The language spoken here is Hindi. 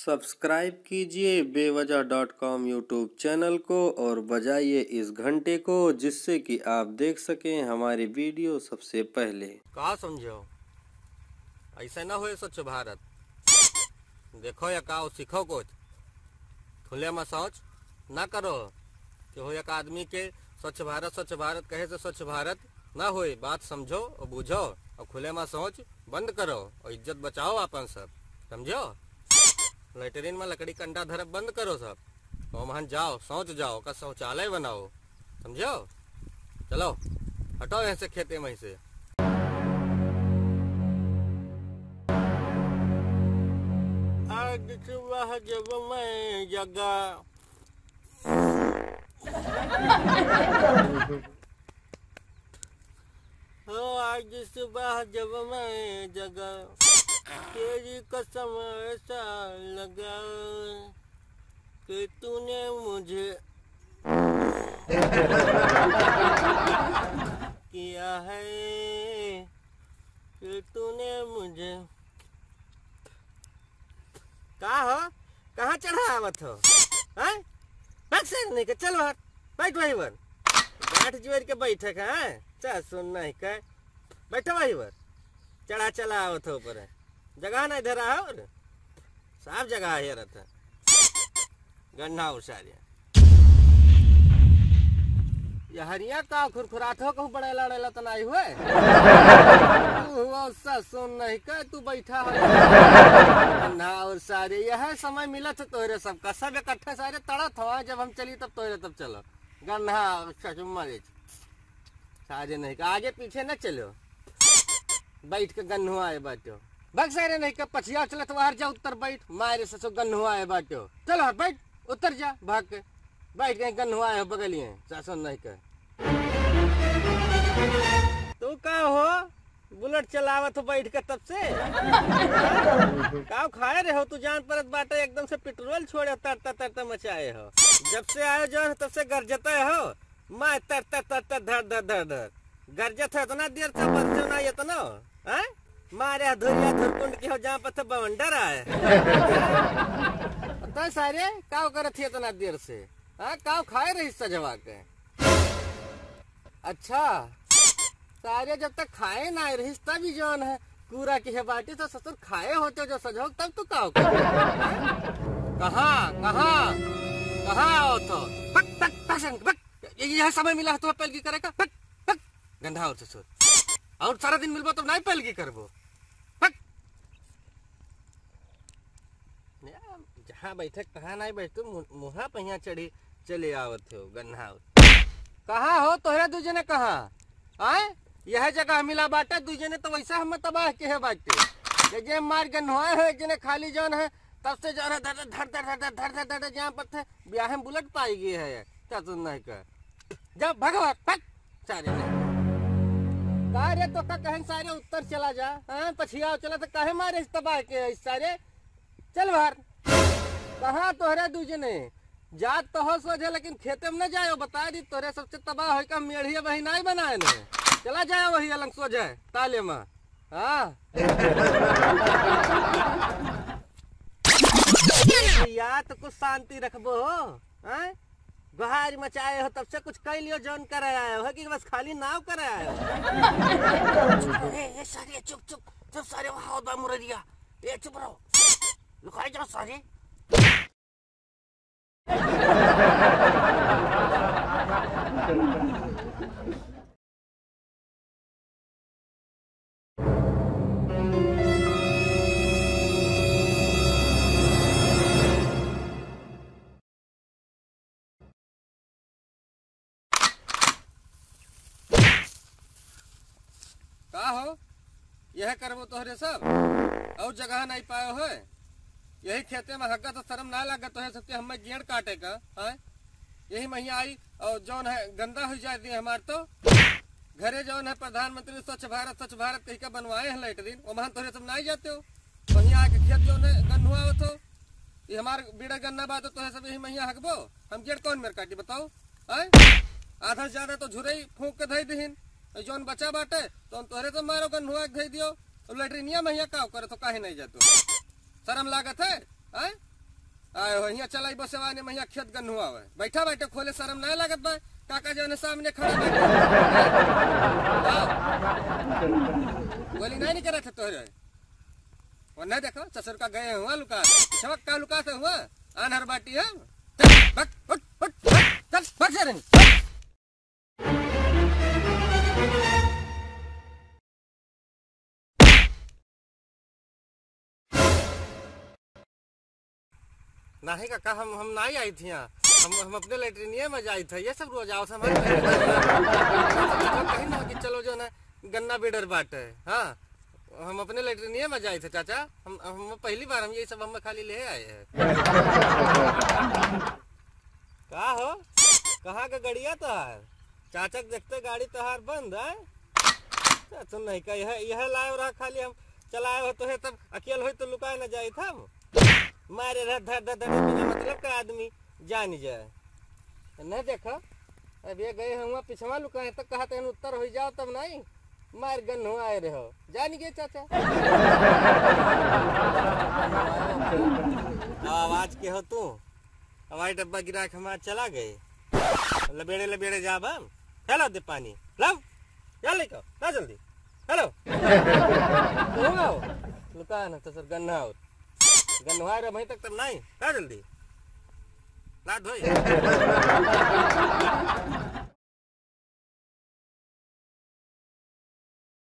सब्सक्राइब कीजिए बेवजह.com यूट्यूब चैनल को और बजाइए इस घंटे को, जिससे कि आप देख सकें हमारी वीडियो सबसे पहले। का समझो ऐसा ना हो स्वच्छ भारत देखो या का सीखो कुछ खुले में सोच ना करो कि हो एक आदमी के स्वच्छ भारत कहे से स्वच्छ भारत ना होए। बात समझो और बुझो और खुले में सोच बंद करो और इज्जत बचाओ अपन सब, समझो। लेटरिन में लकड़ी कंडा धरब बंद करो सब और वहाँ जाओ सोच जाओ का शौचालय बनाओ, समझो। चलो हटो ऐसे खेते में से। आज सुबह जब मैं जगा आज सुबह जब मैं जगा तेरी कसम ऐसा लगा कि तूने मुझे किया है, कि तूने मुझे कहाँ चढ़ा आवत हो? नहीं के चल बाहर बैठ वही वर गांठ जोड़ के बैठे का चा सुन नहीं के बैठो वही वर चढ़ा चला आवत हो ऊपर जगह नहीं धरा है और साफ जगह है रहता गन्ना उसारिया हरिया का खुरखुरात हो कहूँ बड़े लड़ेला तो नहीं हुए सुन नहीं का तू बैठा है गन्ना और सारे यह समय मिला था तोरे सबका सब इकट्ठे सारे तड़त हो जब हम चली तब तोरे तब चलो गन्ना मरे सारे नहीं का आगे पीछे न चलो बैठ के गन्नू आए बाटो बग सारे नहीं का पछिया चलत बाहर जा उत्तर बैठ मारे से गन्नू आए बाटो चलो बैठ उत्तर जा भाग के बैठ गए गन्नू आए हो बगलिए शासन नहीं का तू का हो बुलेट चलावत हो बैठ के तब से का खाए रहे हो तू जान परत बाटे एकदम से पेट्रोल छोड़े तरता तरता मचाए हो जब से आयो जो तब से गरजते हो मैं तरता तरता धर धर धर धर गरजत है इतना देर से बच्चों ना इतना हैं मारे धुरिया धुरकुंड की हो जहाँ पर बवंडर आए तो सारे काव करत थी इतना देर से काव खाए रही सजवा के अच्छा सारे जब तक खाए ना रही तभी जौन है पूरा की है बाटी तो ससुर खाए होते जो सजो तब तू काव कहाँ कहाँ कहाँ आओ तो पक पक पक यह समय मिला तो पलगी करेगा पक पक गंधा और ससुर और सारा दिन मिलबो तो नहीं पलगी करबो पक जहाँ बैठे कहाँ नहीं बैठते मुहा पहिया चढ़ी चले आवत हो गन्हा कहाँ हो तोहरे दूजने कहाँ आए यह जगह मिला बाटे दूजने तो वैसा हम तबाह के है बाटे जे मार गन्हुआ है जने खाली जौन है तब से जौन है धर धर धर धर धर धर जहाँ पर थे ब्याह में बुलेट पाई गई है क्या सुन नहीं कर जब भगवान पक सारे तो का कहें सारे उत्तर चला जा पछिया चला तो कहे मारे इस तबाह के सारे चल बाहर कहाँ तोहरे दूजने जात तो हो सोझे लेकिन खेते में न जाओ बता दी तोरे सबसे तबाह हो का मेढ़िया बही नहीं बनाए ने चला जाए वही अलग सोझे ताले में या तो कुछ शांति रखबो हो बहार मचाए हो तब से कुछ कह लियो जौन कर आए हो कि बस खाली नाव कर आए हो सारे चुप चुप चुप सारे वहां बा मुररिया ए चुप रहो लुकाई जाओ सारे का हो यह करबो तोहरे सब और जगह नहीं पायो है यही खेते में हग्गा तो शर्म ना लगा तो है सबके हमें गेड़ काटे का है यही महिया आई और जौन है गंदा हो जाती है हमार तो घरे जौन है प्रधानमंत्री स्वच्छ भारत कही का बनवाए हैं लेटरिन वहाँ तोहरे सब नहीं जाते हो वहीं आके खेत जौन है गन्हुआ हो ये हमार बीड़ा गन्ना बात तो है सब यही महिया हकबो हम गेड़ कौन मेरे काटी बताओ है आधा से ज्यादा तो झुरई फूक के धई दीन जौन बचा बाटे तो तोहरे तो मारो गन्हुआ धई दियो लेटरिनिया महिया का करे तो काहे नहीं जातो शर्म लागत है आए हो यहाँ चलाई बस ने महिया खेत गन हुआ है बैठा बैठे खोले शर्म नहीं लागत बा काका जो ने सामने खड़ा बैठे गोली नहीं करे थे तोहरे और नहीं देखो ससुर का गए हुआ लुका चमक का लुका से हुआ अनहर बाटी है बक उठ उठ चल बक से रही नहीं काका हम नहीं आई थी यहाँ हम अपने लेटरिनिया में जाई थे ये सब रोज आओ हमारे कहीं ना कि चलो जो ना गन्ना बेडर बाट है हाँ हम अपने लेटरिनिया में जाए थे चाचा हम पहली बार हम ये सब हम खाली ले आए हैं कहा हो कहाँ का गड़िया तोहार चाचा देखते गाड़ी तोहार बंद है सुन नहीं का यह लाए रहा खाली हम चलाए हो तो है तब अकेले हो तो लुकाए न जाए था मारे रह धर धर धर बिना मतलब का आदमी जान जाए नहीं देखो अब ये गए हम पिछवा लुकाए तक कहा तेन उत्तर हो जाओ तब नहीं मार गन हो आए रहो जान गए चाचा आवाज के हो तू हवाई डब्बा गिरा के हमारे चला गए लबेड़े लबेड़े जाब हम हेलो दे पानी लब चल लेको ना जल्दी हेलो लुका ना तो सर गन्ना और गन्नवा रहे वहीं तक तब नहीं ना जल्दी ना धोई